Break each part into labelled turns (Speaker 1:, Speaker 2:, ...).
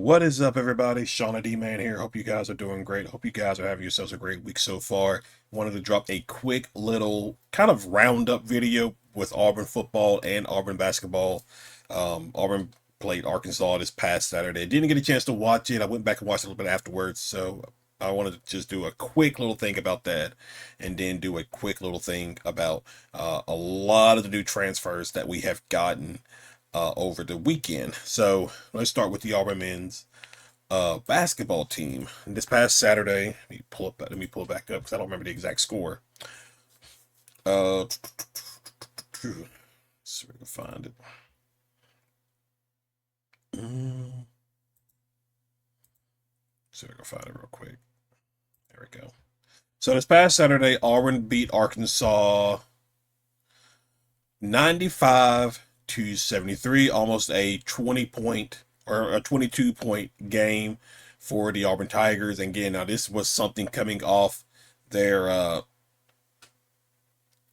Speaker 1: What is up, everybody? Shauna D Man here. Hope you guys are doing great. Hope you guys are having yourselves a great week so far. Wanted to drop a quick little kind of roundup video with Auburn football and Auburn basketball. Auburn played Arkansas this past Saturday. Didn't get a chance to watch it. I went back and watched it a little bit afterwards. So I wanted to just do a quick little thing about that and then do a quick little thing about a lot of the new transfers that we have gotten over the weekend. So let's start with the Auburn men's basketball team. This past Saturday, let me pull it back up because I don't remember the exact score. Let's see if we can find it. See if I can find it real quick. There we go. So this past Saturday, Auburn beat Arkansas 95-73, almost a 20-point or a 22-point game for the Auburn Tigers. And again, now this was something coming off their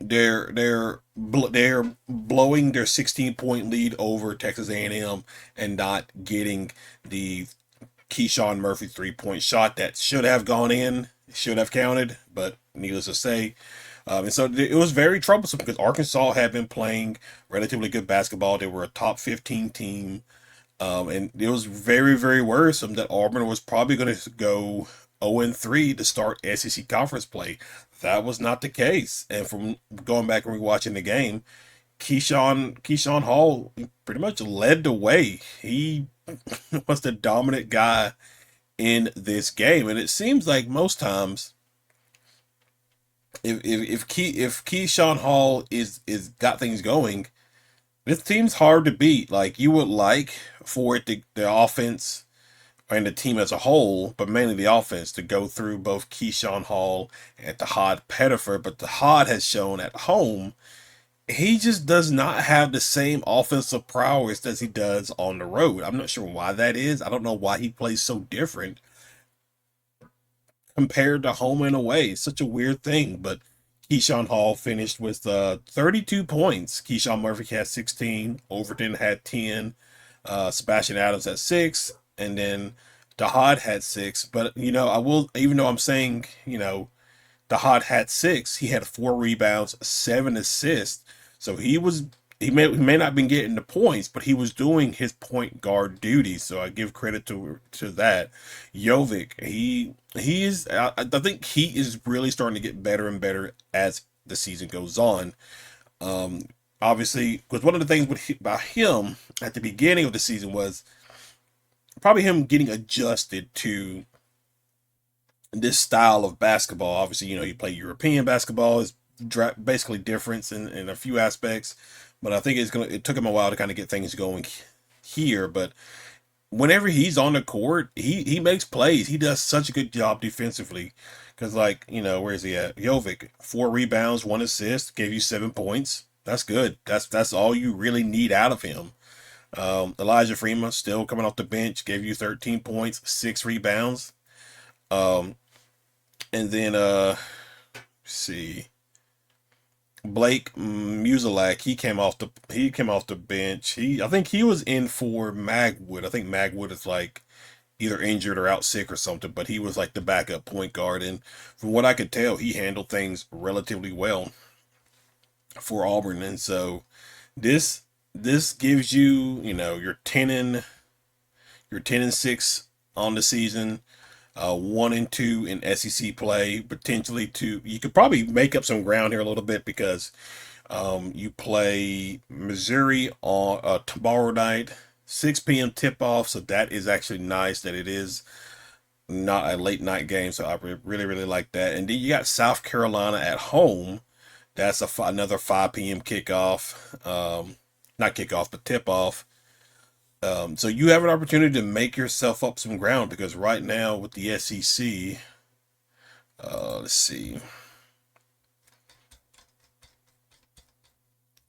Speaker 1: they're blowing their 16-point lead over Texas A&M and not getting the Keyshawn Murphy 3-point shot that should have gone in, should have counted, but needless to say. And so it was very troublesome because Arkansas had been playing relatively good basketball. They were a top 15 team. And it was very, very worrisome that Auburn was probably going to go 0-3 to start SEC conference play. That was not the case. And from going back and rewatching the game, Keyshawn Hall pretty much led the way. He was the dominant guy in this game. And it seems like most times if Keyshawn Hall is got things going, this team's hard to beat. Like you would like for it to the offense and the team as a whole, but mainly the offense to go through both Keyshawn Hall and Tahad Pettifer. But Tahad has shown at home he just does not have the same offensive prowess as he does on the road. I'm not sure why that is. I don't know why he plays so different compared to home and away. It's such a weird thing, but Keyshawn Hall finished with 32 points. Keyshawn Murphy had 16. Overton had 10. Sebastian Adams had 6. And then Dahad had 6. But, I will, even though I'm saying, Dahad had 6, he had 4 rebounds, 7 assists. So he may not been getting the points, but he was doing his point guard duty. So I give credit to that. Jovic, he is. I think he is really starting to get better and better as the season goes on. Obviously, because one of the things about him at the beginning of the season was probably him getting adjusted to this style of basketball. Obviously, you play European basketball is basically different in a few aspects, but I think it took him a while to kind of get things going here. But whenever he's on the court, he makes plays. He does such a good job defensively. Because where is he at? Jovic, 4 rebounds, 1 assist, gave you 7 points. That's good. That's all you really need out of him. Elijah Freeman still coming off the bench, gave you 13 points, 6 rebounds. And then let's see. Blake Musilak, he came off the bench. I think he was in for Magwood. I think Magwood is like either injured or out sick or something, but he was like the backup point guard. And from what I could tell, he handled things relatively well for Auburn. And so this gives you, your 10-6 on the season. 1-2 in SEC play, potentially you could probably make up some ground here a little bit because you play Missouri on tomorrow night, 6 p.m. tip off. So that is actually nice that it is not a late night game. So I really, really like that. And then you got South Carolina at home. That's another 5 p.m. kickoff. Not kickoff, but tip off. So you have an opportunity to make yourself up some ground because right now with the SEC, let's see,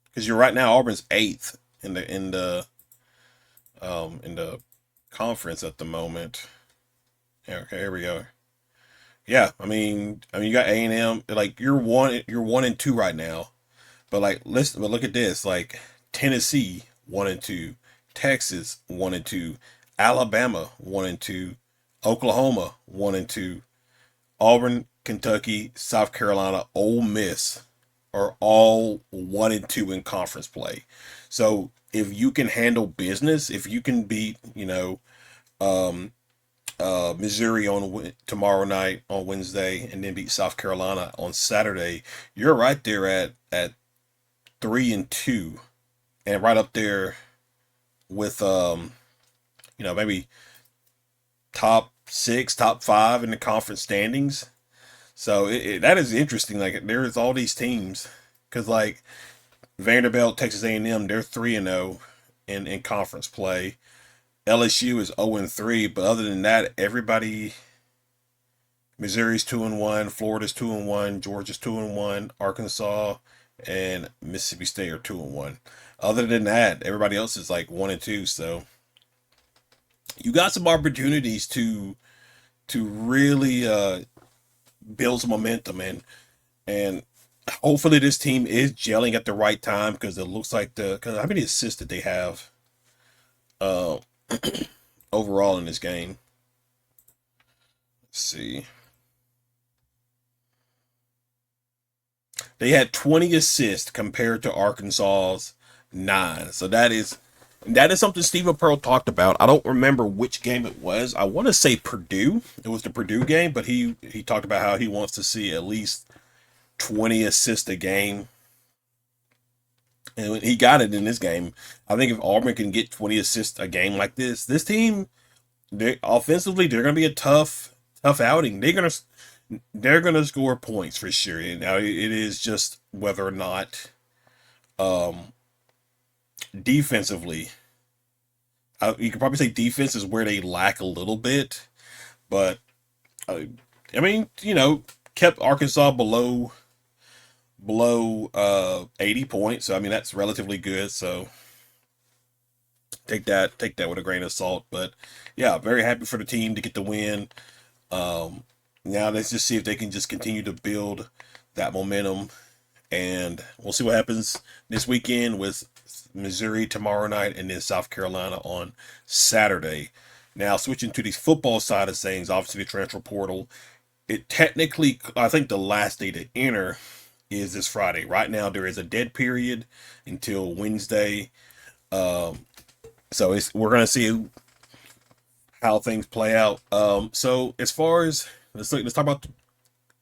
Speaker 1: because you're right now Auburn's 8th in the conference at the moment. Okay, here we go. Yeah, I mean you got A&M, like you're 1-2 right now, but look at this, like Tennessee 1-2. Texas 1-2, Alabama 1-2, Oklahoma 1-2, Auburn, Kentucky, South Carolina, Ole Miss are all 1-2 in conference play. So if you can handle business, if you can beat, um, Missouri on tomorrow night on Wednesday, and then beat South Carolina on Saturday, you're right there at 3-2, and right up there with maybe top six, top five in the conference standings. So that is interesting. Like there's all these teams, because like Vanderbilt, Texas A&M, they're 3-0 in conference play. LSU is 0-3, but other than that, everybody. Missouri's 2-1, Florida's 2-1, Georgia's 2-1, Arkansas and Mississippi State are 2-1. Other than that, everybody else is like 1-2. So you got some opportunities to really build some momentum, and hopefully this team is gelling at the right time, because it looks like because how many assists did they have uh overall in this game? Let's see. They had 20 assists compared to Arkansas's 9. So that is something Steve Pearl talked about. I don't remember which game it was. I want to say Purdue. It was the Purdue game, but he talked about how he wants to see at least 20 assists a game. And he got it in this game. I think if Auburn can get 20 assists a game like this team, offensively, they're going to be a tough outing. They're gonna score points for sure. Now it is just whether or not um, defensively, you could probably say defense is where they lack a little bit, but uh, I mean, kept Arkansas below 80 points. So I mean that's relatively good. So take that with a grain of salt. But yeah, very happy for the team to get the win. Um, Now let's just see if they can just continue to build that momentum, and we'll see what happens this weekend with Missouri tomorrow night and then South Carolina on Saturday. Now switching to the football side of things, obviously the transfer portal. It technically, I think the last day to enter is this Friday. Right now there is a dead period until Wednesday. Um, so we're gonna see how things play out. So as far as let's talk about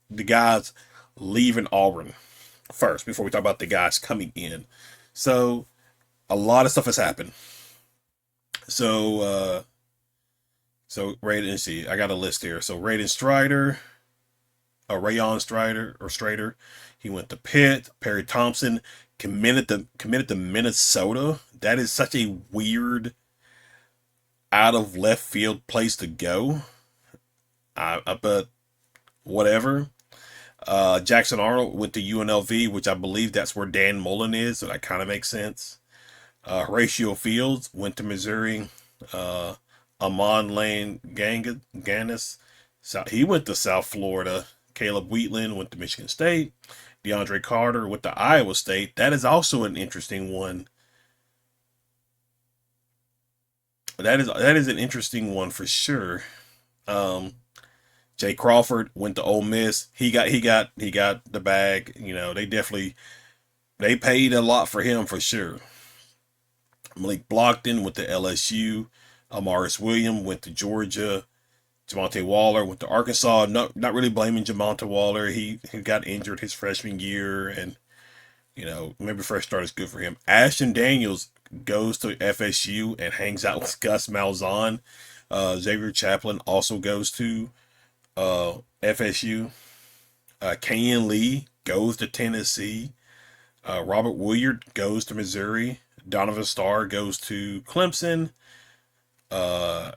Speaker 1: the guys leaving Auburn first before we talk about the guys coming in. So a lot of stuff has happened. So Raiden, see, I got a list here. So Raiden Strider, Rayon Strider, he went to Pitt. Perry Thompson committed to Minnesota. That is such a weird, out of left field place to go. But whatever. Jackson Arnold went to UNLV, which I believe that's where Dan Mullen is, so that kind of makes sense. Horatio Fields went to Missouri. Uh, Amon Lane Ganis, he went to South Florida. Caleb Wheatland went to Michigan State. DeAndre Carter went to Iowa State. That is also an interesting one. That is an interesting one for sure. Um, Jay Crawford went to Ole Miss. He got the bag. They paid a lot for him for sure. Malik Blockton went to LSU. Amaris Williams went to Georgia. Jamonte Waller went to Arkansas. Not really blaming Jamonte Waller. He got injured his freshman year, and maybe fresh start is good for him. Ashton Daniels goes to FSU and hangs out with Gus Malzahn. Xavier Chaplin also goes to FSU. Kayan Lee goes to Tennessee. Robert Williard goes to Missouri. Donovan Starr goes to Clemson. Uh,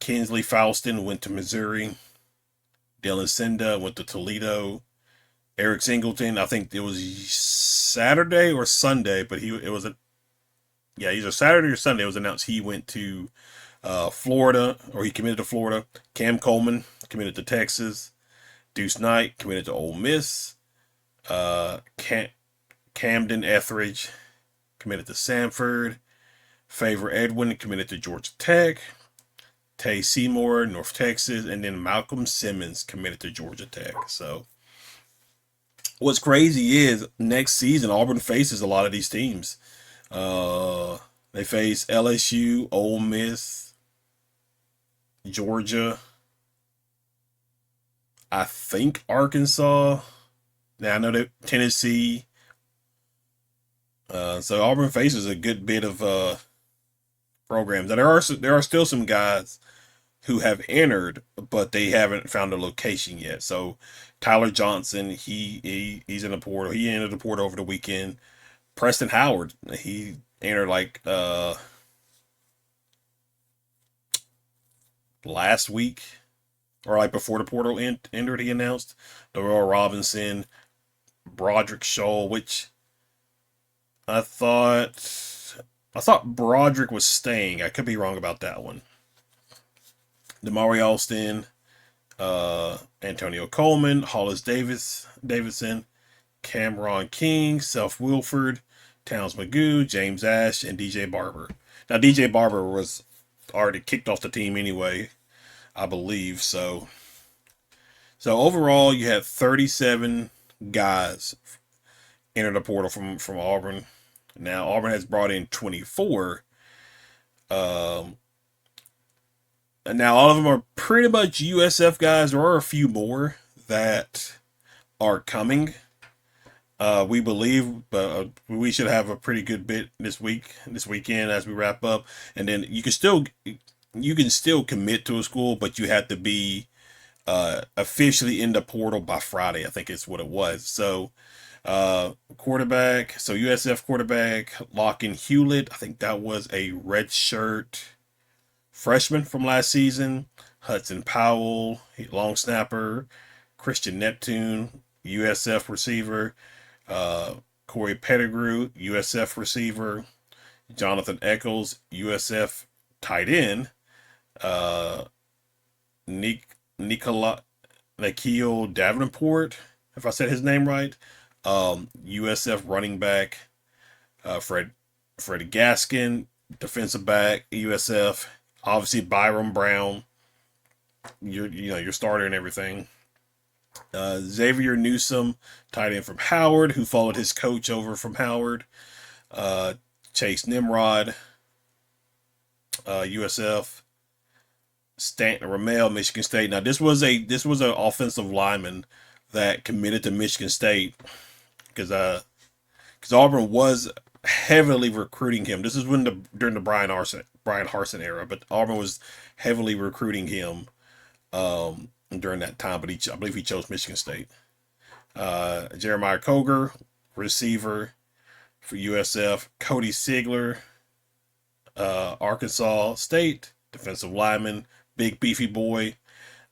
Speaker 1: Kinsley Falston went to Missouri. Dylan Senda went to Toledo. Eric Singleton, I think it was Saturday or Sunday, but either Saturday or Sunday it was announced he went to Florida, or he committed to Florida. Cam Coleman committed to Texas. Deuce Knight committed to Ole Miss. Camden Etheridge committed to Samford. Favor Edwin committed to Georgia Tech. Tay Seymour, North Texas, and then Malcolm Simmons committed to Georgia Tech. So what's crazy is next season Auburn faces a lot of these teams. Uh, they face LSU, Ole Miss, Georgia, I think Arkansas. Now I know that Tennessee. So Auburn faces a good bit of programs. And there are still some guys who have entered, but they haven't found a location yet. So Tyler Johnson, he's in the portal. He entered the portal over the weekend. Preston Howard, he entered like last week or like before the portal entered. He announced Darrell Robinson, Broderick Scholl, which I thought Broderick was staying. I could be wrong about that one. Damari Alston, Antonio Coleman, Hollis Davidson, Cameron King, Self Wilford, Towns Magoo, James Ash, and DJ Barber. Now DJ Barber was already kicked off the team anyway, I believe. So overall, you had 37 guys enter the portal from Auburn. Now Auburn has brought in 24. And now all of them are pretty much USF guys. There are a few more that are coming. We believe, but we should have a pretty good bit this weekend as we wrap up. And then you can still commit to a school, but you have to be officially in the portal by Friday. I think it's what it was. So quarterback. So USF quarterback Locken Hewlett. I think that was a redshirt freshman from last season. Hudson Powell, long snapper. Christian Neptune, USF receiver. Corey Pettigrew, USF receiver. Jonathan Eccles, USF tight end. Nikhil Davenport, if I said his name right. USF running back. Freddie Gaskin, defensive back, USF. Obviously Byron Brown, your starter and everything. Xavier Newsome, tight end from Howard, who followed his coach over from Howard. Chase Nimrod, USF. Stanton Ramel, Michigan State. Now this was an offensive lineman that committed to Michigan State because Auburn was heavily recruiting him. This is during the Brian Harsin era, but Auburn was heavily recruiting him during that time. But I believe he chose Michigan State. Jeremiah Koger, receiver for USF. Cody Sigler, Arkansas State, defensive lineman, big beefy boy.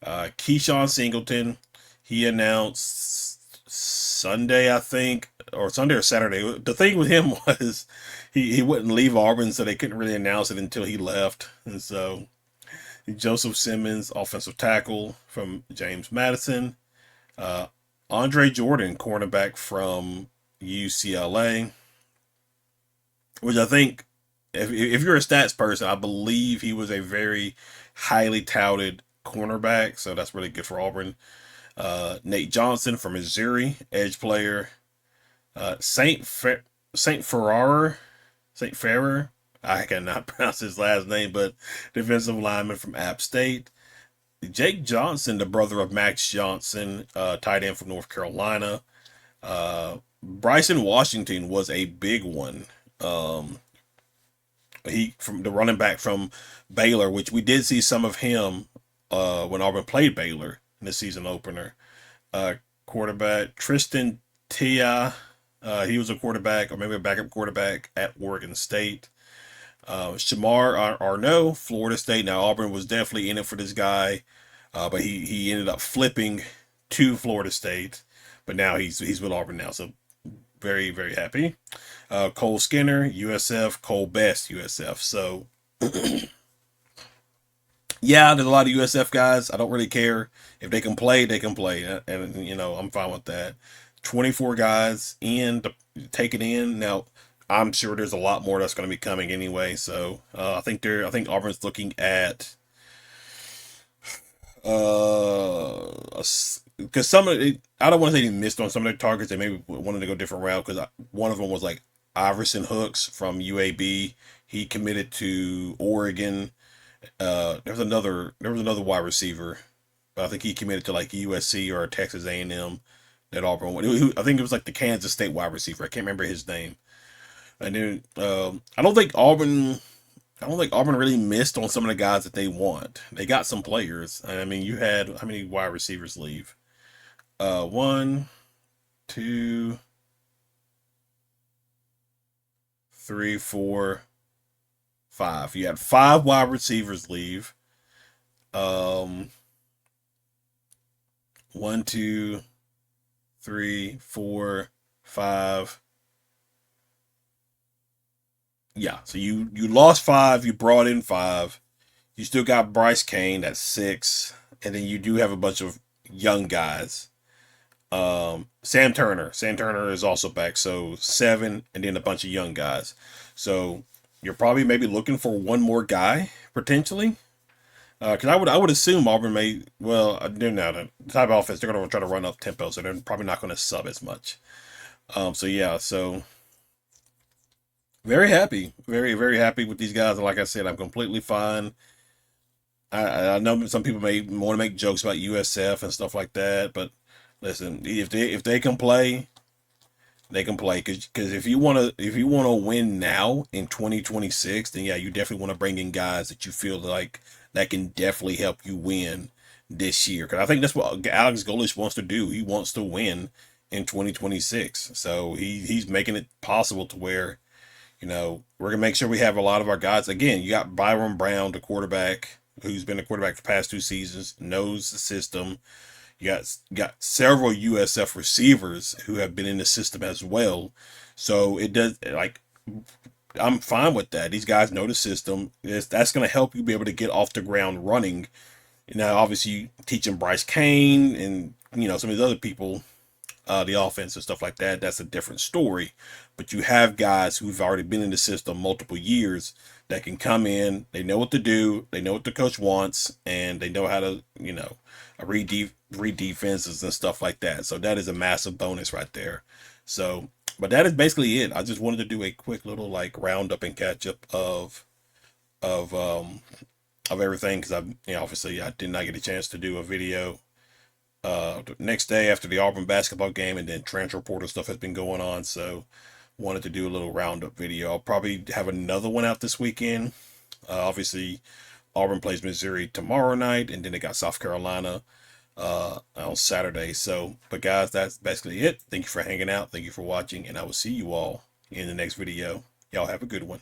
Speaker 1: Keyshawn Singleton, he announced Sunday, I think, or Sunday or Saturday. The thing with him was he wouldn't leave Auburn, so they couldn't really announce it until he left. And so Joseph Simmons, offensive tackle from James Madison. Andre Jordan, cornerback from UCLA, which I think, if you're a stats person, I believe he was a very highly touted cornerback, so that's really good for Auburn. Nate Johnson from Missouri, edge player. Saint Ferrer, I cannot pronounce his last name, but defensive lineman from App State. Jake Johnson, the brother of Max Johnson, tight end from North Carolina. Bryson Washington was a big one. He from the running back from Baylor, which we did see some of him when Auburn played Baylor in the season opener. Quarterback Tristan Tia, he was a quarterback or maybe a backup quarterback at Oregon State. Shamar Arnaud, Florida State. Now Auburn was definitely in it for this guy, but he ended up flipping to Florida State. But now he's with Auburn now, so very, very happy. Cole Skinner, USF. Cole Best, USF. So yeah, there's a lot of USF guys. I don't really care if they can play. They can play, and I'm fine with that. 24 guys in to take it in. Now I'm sure there's a lot more that's going to be coming anyway. So I think Auburn's looking at Because some of it, I don't want to say they missed on some of their targets. They maybe wanted to go a different route because one of them was like Iverson Hooks from UAB. He committed to Oregon. There was another wide receiver, but I think he committed to like USC or Texas A&M. That Auburn went. I think it was like the Kansas State wide receiver. I can't remember his name. And then I don't think Auburn really missed on some of the guys that they want. They got some players. I mean, you had how many wide receivers leave? One, two, three, four, five. You had five wide receivers leave. Um, one, two, three, four, five. Yeah, so you lost five. You brought in five. You still got Bryce Kane, that's six, and then you do have a bunch of young guys. Sam Turner is also back, so seven, and then a bunch of young guys. So you're probably maybe looking for one more guy potentially. Because I would assume Auburn may, well, they're not the type of offense, they're going to try to run up tempo, so they're probably not going to sub as much. So yeah, so very happy, very happy with these guys. And like I said, I'm completely fine. I know some people may want to make jokes about USF and stuff like that, but listen, if they can play, they can play. Because if you want to win now in 2026, then yeah, you definitely want to bring in guys that you feel like that can definitely help you win this year. Because I think that's what Alex Golesh wants to do. He wants to win in 2026. So he's making it possible to where we're gonna make sure we have a lot of our guys. Again, you got Byron Brown, the quarterback, who's been the quarterback for the past two seasons, knows the system. You got several USF receivers who have been in the system as well. So it does like I'm fine with that. These guys know the system. That's gonna help you be able to get off the ground running. Now, obviously, teaching Bryce Kane and some of these other people the offense and stuff like that, that's a different story. But you have guys who've already been in the system multiple years that can come in, they know what to do, they know what the coach wants, and they know how to, read defenses and stuff like that. So that is a massive bonus right there. So, but that is basically it. I just wanted to do a quick little like roundup and catch up of of everything because obviously I did not get a chance to do a video the next day after the Auburn basketball game, and then transfer portal stuff has been going on, so wanted to do a little roundup video. I'll probably have another one out this weekend. Obviously, Auburn plays Missouri tomorrow night, and then they got South Carolina on Saturday. So, but guys, that's basically it. Thank you for hanging out. Thank you for watching, and I will see you all in the next video. Y'all have a good one.